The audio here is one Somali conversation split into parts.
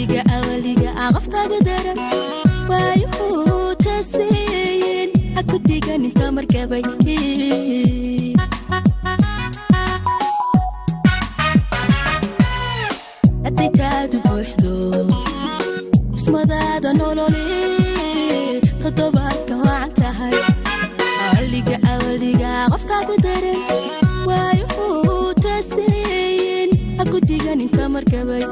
أوليقة أغفتك درم وايو تسين أكديقا انت مركبي أديتاد بوحدو اسمه دادا نولولي تضبارك وعنتهاي أوليقة أغفتك درم وايو تسين أكديقا انت مركبي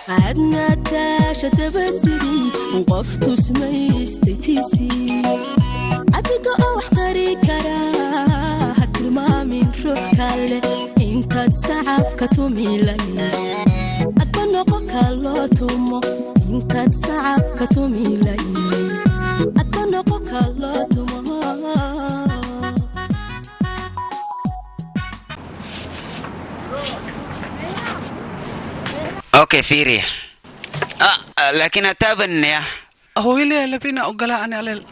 عدنا تاشا تبسري وقفتو سميستيتيسي عدقو أو احتري كراها كلمة من روح كالي انت تسعف كتومي لي أتبنقو كالوتومو انت تسعف كتومي لي أتبنقو كالوتومو اوكي فيري لكن اتابعني يا هو اللي لبينا اوغلا انا على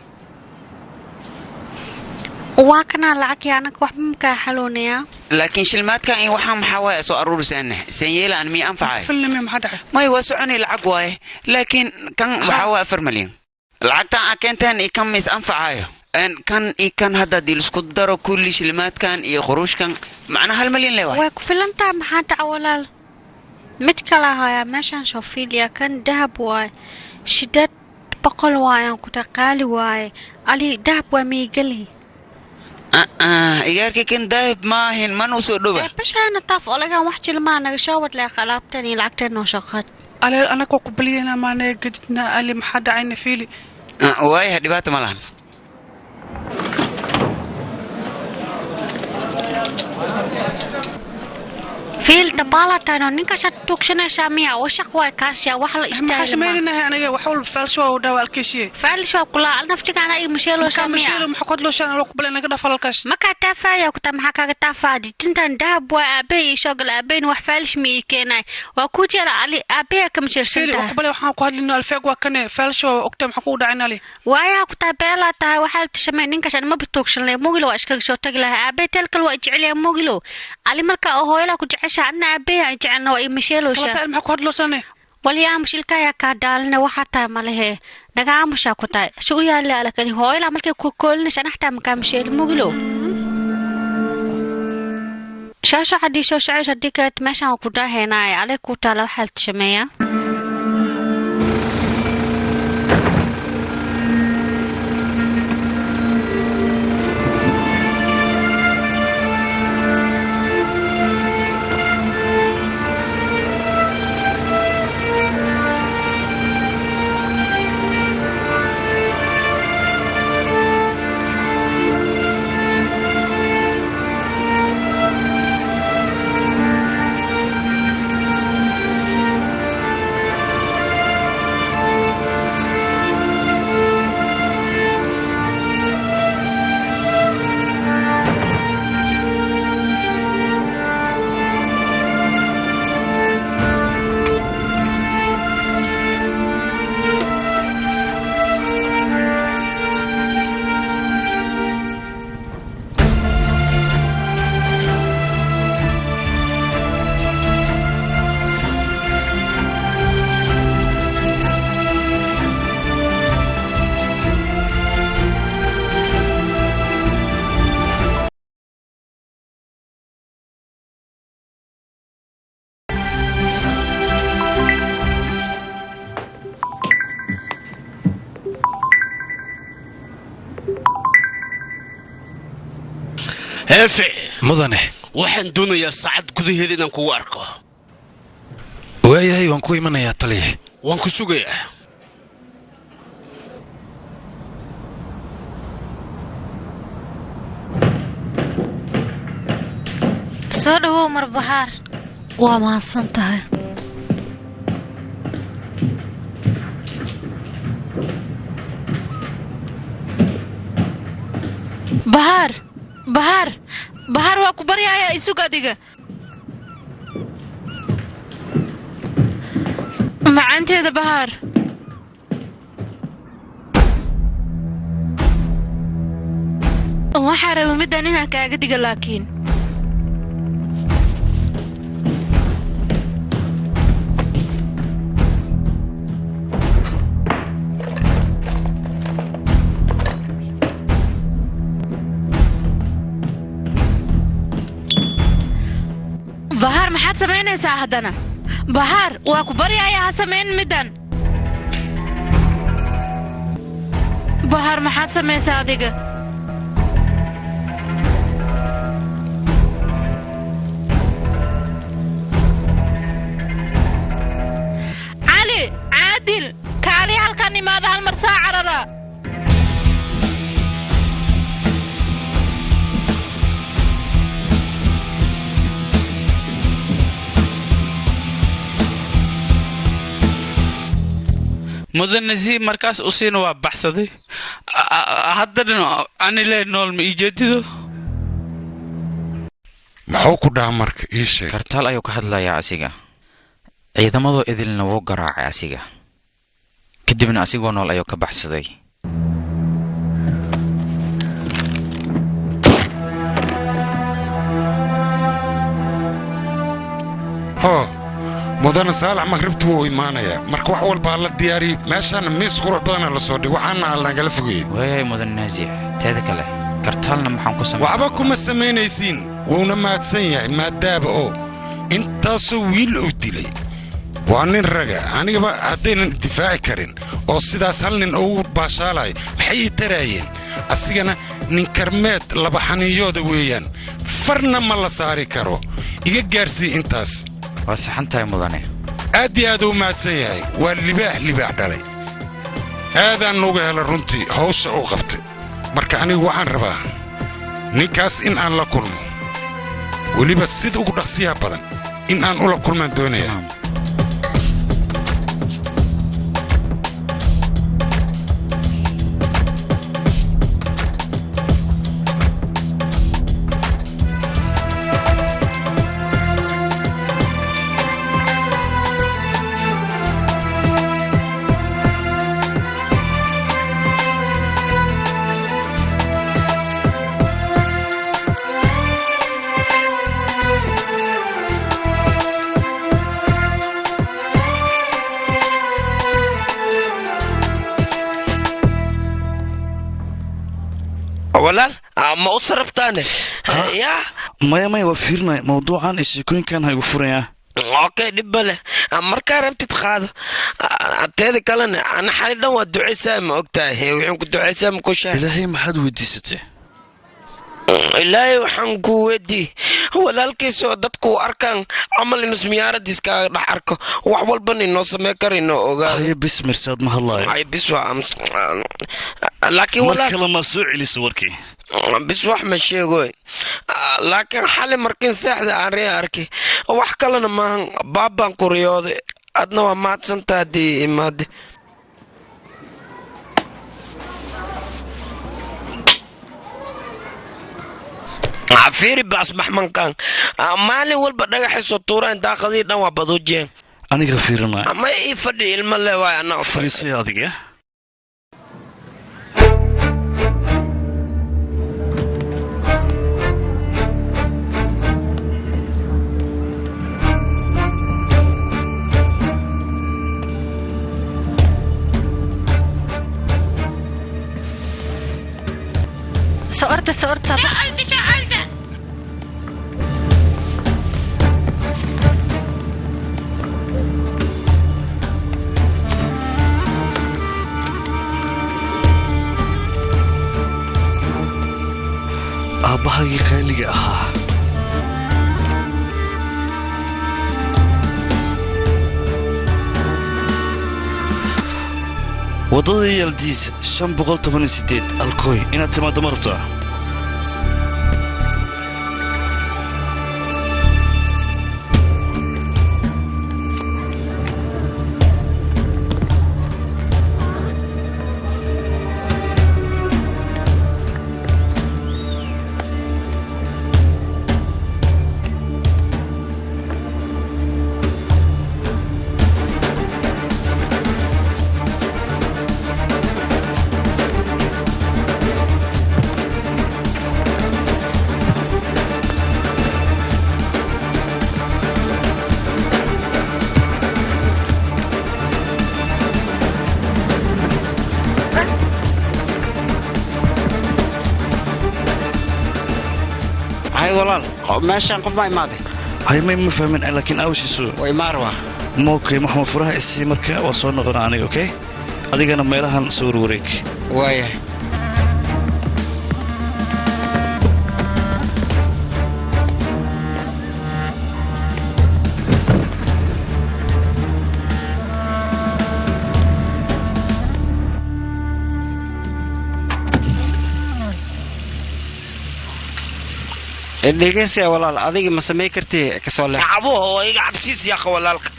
واكنا لعك يعني وحبك حلونيا لكن شلمات كان وحام حواي سو ارور سنه سييلا ان مي انفعاي فيلم ما حدا ما يوسعني لعق واي لكن كان حواي 4 مليون لعقتا اكنتن يكمس انفعاي ان كان هذا ديل اسكو دارو كل شلمات كان يخروج كان معنا 1 مليون ليه واك فيلنتا ما حدا ولا متكلا هيا ماشان شوفيليا كان دهب واي شدت بقول واي كنت قالي واي علي دهب وميقلي إيجارك كن دهب ماهن منو سودوبة بس أنا طاف ألقى واحد لما أنا شاورت لي خلابتني لعقتني وشقت أنا كوكبلينا ما نجدنا اللي محد عين فيلي واي هدي بات ملان فيل دبالة تانو نيكا شتوكشنا شامية وشقوا كاسيا وحلا استايل ما شمالنا أنا وحول فالشوا ودوا الكشية فالشوا كلها أنا نفتك أنا إيه مشيلو شامية مشيلو محقد له شان كوكبلنا كده فالكش ما كتافا يا كتام حكا كتافا دي تنتن دهب وأبي شغل أبين وحفالش ميكيناي وكوجر علي أبي كمشير سنتا فيل كوكبلنا وحنا كهاد لنا الفاق وكنا فالشوا أكتم حقود عنا لي ويا كتابيلا تا وحال تشمع نينكا شان ما بتوكشن لي موغلو أشكك شو تجلها أبي تلك الوقت عليها موغلو علي ملكا أهويلا كجعش عنا أبي جعلنا وإيه مشيلو شا كلا ما كهاد له سنة وليا مشيلكا يا كادالنا وحتى ماله نجا مشا كتا شو يالله على كل هويلا ملكا كل نشان حتى مكان مشيل موغلو شاشة حدي شاشة عيش هديك تمشى وكدا هنا على كوتا لو حالت شمية هافي مدنه waxaan doonayaa saacad gudaheeda inaan kugu arko waayahay waan ku imanayaa taliye waan ku sugayaa soo dhawow marbahaar waa mahadsan tahay bahar waa ku baryaaya isugu adiga macanteeda bahar waxaa raba midaan inaan kaaga diga laakiin bahar maxaad samaynaysaa haddana bahar waa ku baryaaya ha samayn middan bahar maxaad samaysaa adiga cali caadil kaali halkan imaada hal mar saa carara mudan nasiib markaas u siina waa baxsaday haddana anile nool ma ii jeedido maxuu ku dhaha marka ii sheeg kartaal ayuu ka hadlayaa asiga ciidamadoo idilna wuu garaacay asiga kadibna asigoo nool ayuu ka baxsaday mudana saalax maqribtu wuu imaanayaa marka wax walbaa la diyaariyey meeshaana miis qurux badana la soo dhig waxaana nagala fogeeyey waayay mudan naasiix teeda kale kartaalna maxaan ku samay waxba kuma samaynaysiin wuuna mahadsan yahay maadaaba oo intaasoo wiil uu dilay waa nin raga anigaba haddaynan difaaci karin oo sidaas hal nin ugu baashaalay maxay ii taraayeen asigana nin karmeed laba xaniiyooda weeyaan farna ma la saari karo iga gaarsii intaas waa saxan tahay mudane aad iyo aad u mahadsan yahay waa libaax dhalay aadaan nuga hela runtii hawsha uu qabtay marka anigu waxaan rabaa ninkaas in aan la kulmo weliba sida ugu dhaqsiyaha badan in aan ula kulmaan doonaya walaal ma u sarabtaane yaa maya waa fiirnay mawduucan sheekooyinkan haygu furaya okay dhibba leh markaa rabtid qaado teeda kalena ana xali dhan waa ducaysaa ma ogtahay waxaan ku ducaysaa ma ku shahay ilaahay maxaad weydiisatay ilaahay waxaan ku weydii walaalkiisoo dadku arkaan camal inus miyaaradiis kaaga dhex arko wax walbana inoo samey karayno ogaa haye bis mirsaad ma hadlaayo ay bis waa laakiin mar kale ma soo celisa warkii bis wax ma sheegoy laakiin xali markiin seexda aan ree arkay wax kalena maahan baabaan ku riyooday adna waa mahadsantaa haddii imaade عفيري باس محمن كان مالي والبا دغخيسو توران داقدي دان وا بدوجين اني غفيرنا اما اي فدي المله واي انا فريسي اديغه صورت aabahagii qaaliga ahaa wadada yaldiis 518 alkooy inaad timaado ma rabtaa walaal meeshaan qof baa imaaday hay ma fahmin laakiin awshiisu way marwa mookay maxamed furaha isii marka waa soo noqona aniga okay adigana meelahan soo wareeg waaya dhegeysi walaal adiga ma samey kartay ka soo leex عبوه هو يقع بسيس يا أخي ولا لك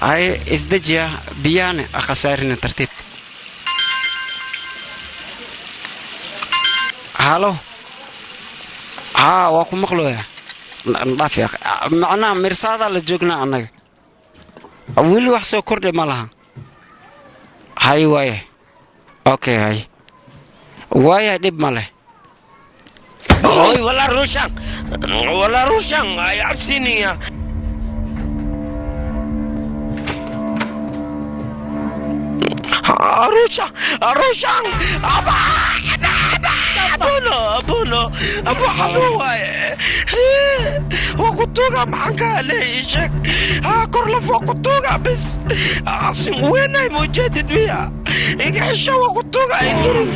ay isdajiya biyaan khasaarin tartiib halo waa ku maqlooya dhaaf ya macnaa mirsaada la joognaa annaga wili wax soo kordhay ma laha hay waaye okay hay waaye dhib ma leh أوي ولا روشان يا عبسيني يا روشان أبو حلوة وكنتوغا معك ليشك كرلف وكنتوغا بس وين هاي مجدد بيها إيش وكنتوغا يدرو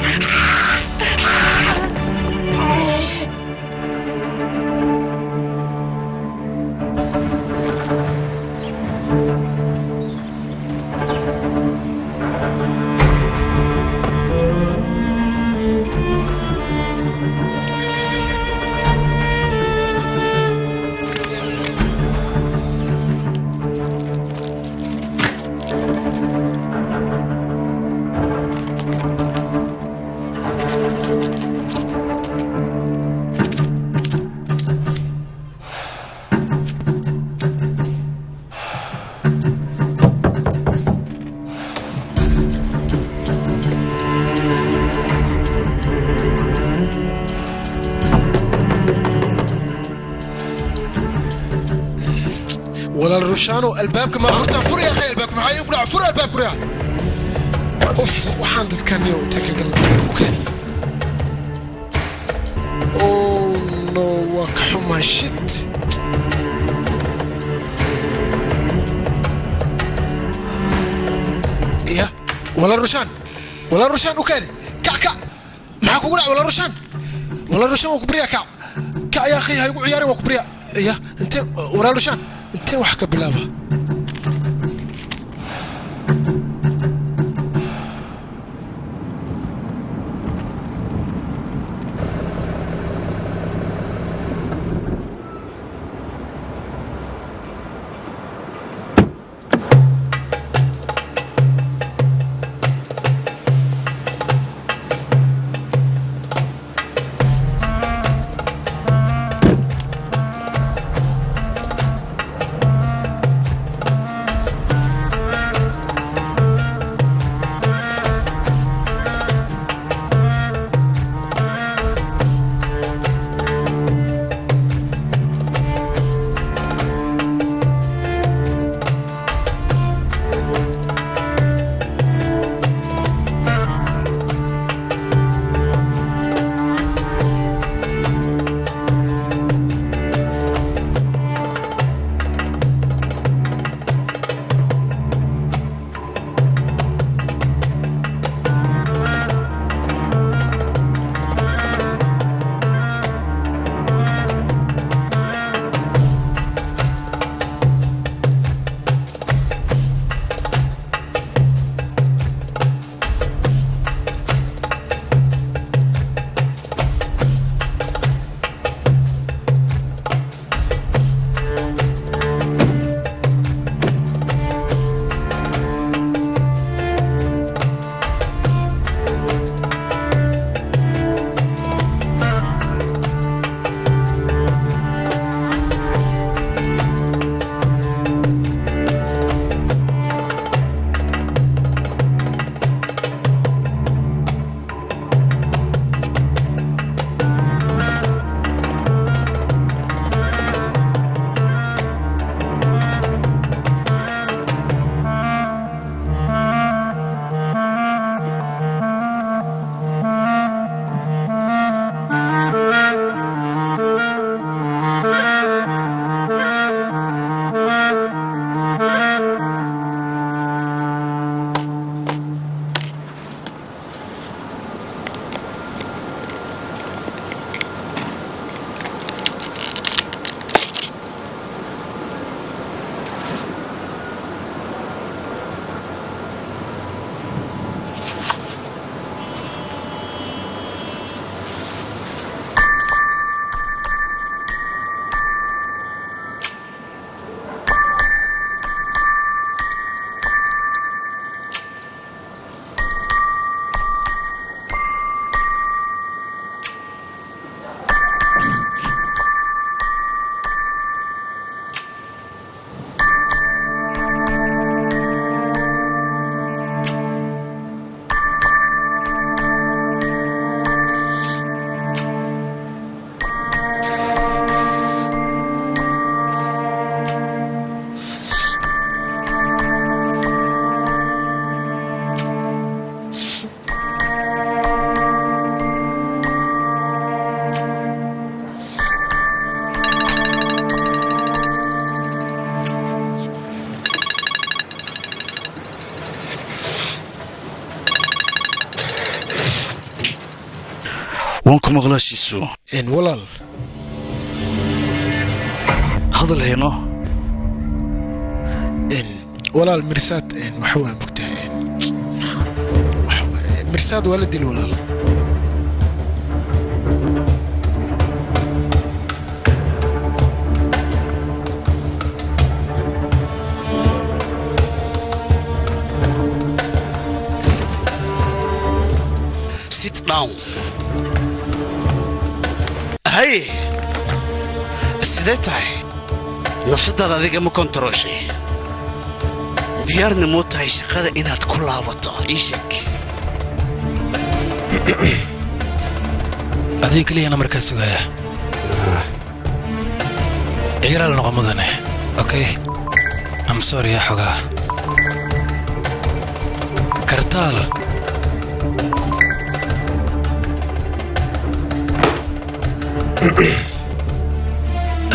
ولا الروشانو البابك ما فرتها فري يا اخي البابك معايا يقول فري الباب كريا اوف وحان تذكرني وتكل اوكي اوه نو وكحما شت يا ولا الروشان اوكي كع معاك ولا الروشان وكبريا كع يا اخي هاي عياري وكبريا يا انت ولا الروشان انت وحكى بلابا وانكو مغلاشيسو إن ولال هذا الهينو إن ولال مرساد إن وحوى بكتها إن مرساد ولدي الولال sit down هاي سيدتاي نفسداد adiga ma kontroshay diyaarna moo tahay shaqada inaad ku laabato ishak adiga kaliya markaa sugaya igaraal noqo mudane okay I'm sorry ya xogaa kartaal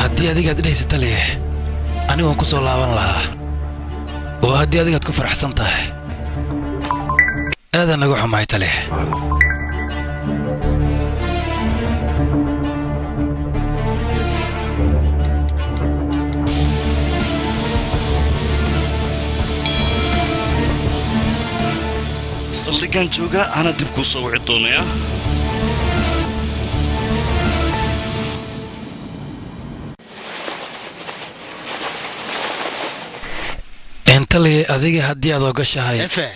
haddii adigaad idhaysata leh anigoon ku soo laaban lahaa oo haddii adigaad ku faraxsan tahay aadan naga xumaay tale saldhigaan jooga ana dib kuu soo wici doonaya entale adiga haddii aad ogashahay efe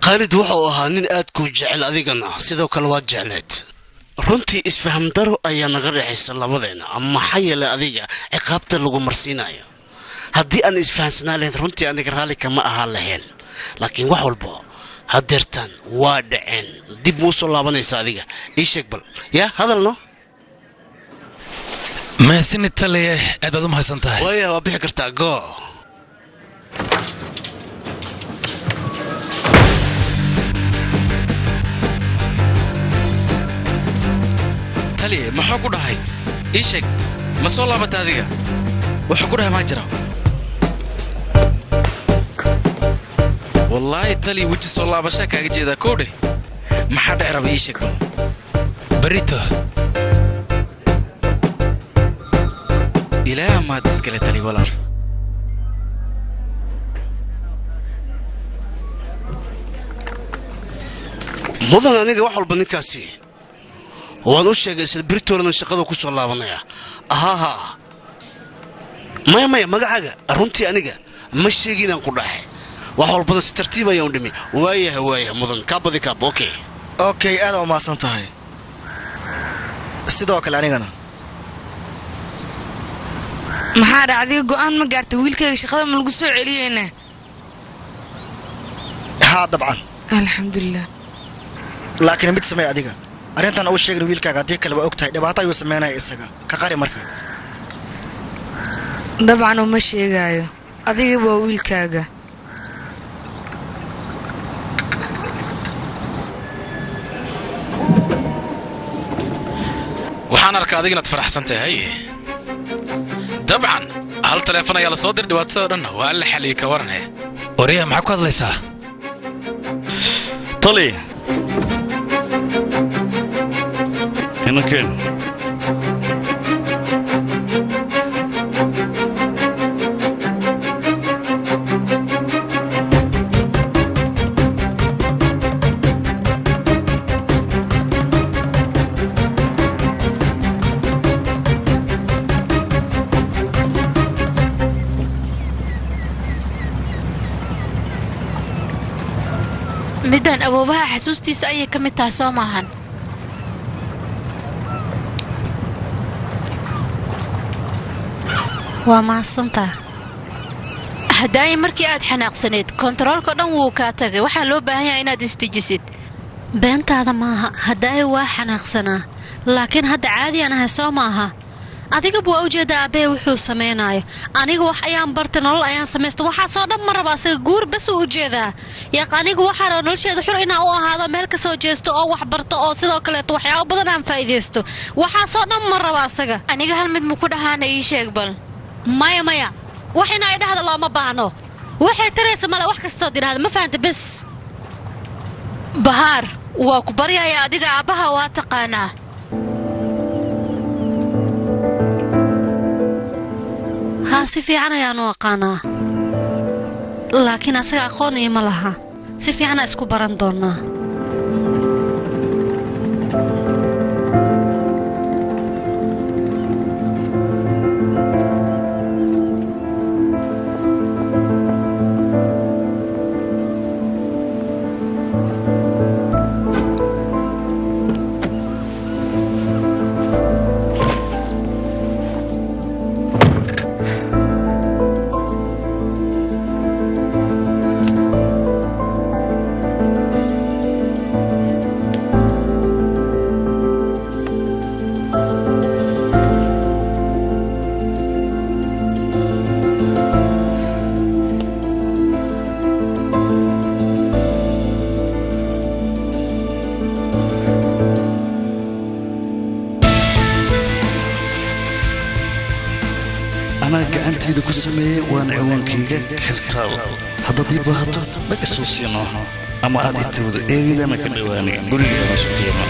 khaalid wuxuu ahaa nin aad kuu jecel adigana sidoo kale waad jecleed runtii isfaham daro ayaa naga dhexaysa labadeena maxaa yeelay adiga ciqaabta lagu marsiinayo haddii aan isfahansanaa lahayn runtii aniga raalli kama ahaan lahayn laakiin wax walba hadeertaan waa dhaceen dib muu soo laabanaysa adiga ii sheeg bal yaa hadalno mahasini taliye aad baad u mahadsan tahay waya waa bixi kartaa go taliye maxaa ku dhahay ii sheeg ma soo laabata adiga wuxuu ku dhahay maa jira wallaahi taliye weji soo laabashaa kaaga jeedaa koodhe maxaa dhec raba ii sheeg barito ilaa maad iskale taliye walaal mudan aniga wax walba ninkaasi waan u sheegay isla biritoolana shaqada ku soo laabanaya ahaha maya magacaaga runtii aniga ma sheegi inaan ku dhahay wax walbana si tartiib ayaan u dhimi waayaha mudan kaabadi kaab okay aad u mahadsan tahay sidoo kale anigana maxaa dhacday go'aan ma gaartay wiilkayga shaqada ma lagu soo celiyeyna haa dabcan alxamdulilah laakiin mid samee adiga arrintan uu sheegay wiilkaaga haddii kale waa og tahay dhibaato ayuu sameynaya isaga ka qari marka dabcan uma sheegaayo adiga waa wiilkaaga waxaan arkaa adiga inaad faraxsan tahay dabcan hal taleefon ayaa la soo dir dhibaatada dhan waa la xaliyay ka warane oriya maxaa ku hadlaysaa tali هناكين midaan aboobaha xasuustiisa ayay ka mid tahay soo maahan waa mahadsantaa haddaayi markii aad xanaaqsaneed kontaroolka dhan wuu kaa tagay waxaa loo baahan yahay inaad isdejisid beentaada maaha haddaayi waa xanaaqsanaa laakiin hadda caadiyan ahay soo maaha adigaba waa ujeedda aabbee wuxuu samaynayo aniga wax ayaan bartay nolol ayaan samaysta waxaasoo dhan ma raba asaga guur bas u ujeedaa yaaq anigu waxaa raba nolosheeda xur inaan u ahaado meel ka soo jeesto oo wax barto oo sidoo kaleeto waxyaabo badan aan faa'iidaysto waxaasoo dhan ma raba asaga aniga hal mid maku dhahaana ii sheeg bal maya wax ina ay dhahda looma baahno waxay taraysa male wax kastood idhahda ma fahanta bes bahaar waa ku baryaya adiga aabbaha waa taqaanaa haa si fiican ayaanu aqaanaa laakiin asaga aqoon iima laha si fiicana isku baran doonnaa gacantayda ku sameeyey waana ciwaankayga kartaal haddaad ii baahato dhag isoo siino ama aad i tawdo eegidana ka dhowaanay gurigeedana suqiima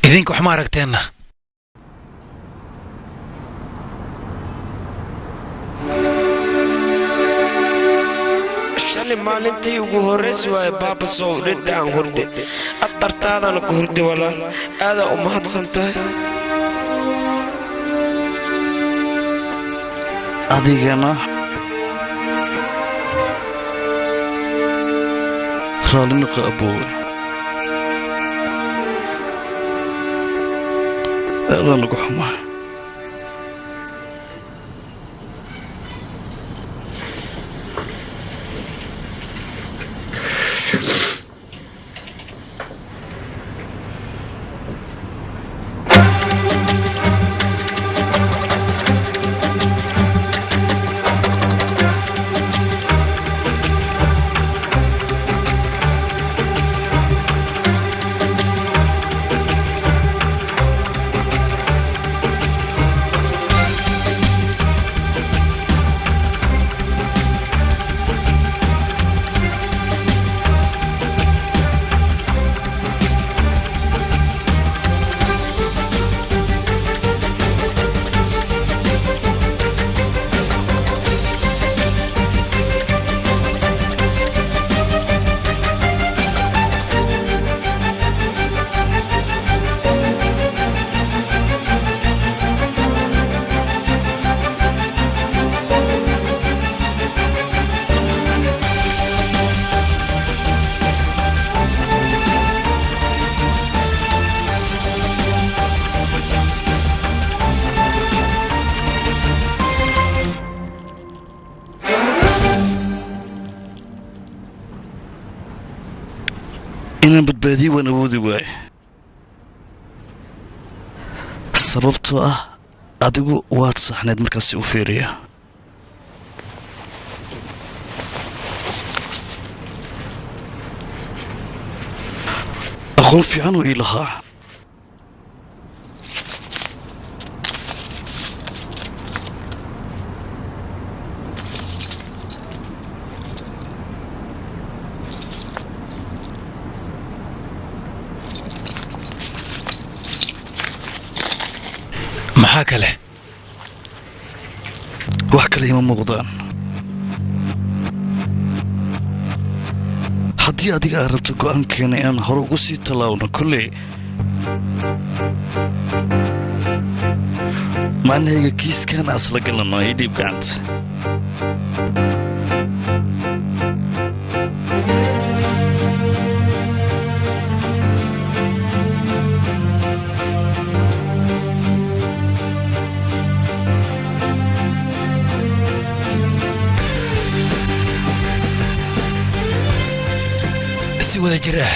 idinku wax ma aragteenna shalay maalintii ugu horraysi waaye baaba sow dhintaan hurde ad dartaadana ku hurdi walaal aadaa u mahadsan tahay adigana raalinaqa aboowe aadaan ugu xumaa inaan badbaadiye waan awoodi waaye sababtoo ah adigu waad saxneed markaasi u fiiriya aqoon fiican oo ii lahaa maxaa kale wax kale ima muuqdaan haddii adiga aad rabto go'aankeena inaan hore ugu sii tallaawno kolley maalnahayga kiiskaan asla galanno ii dhiib gacanta si wada jir ah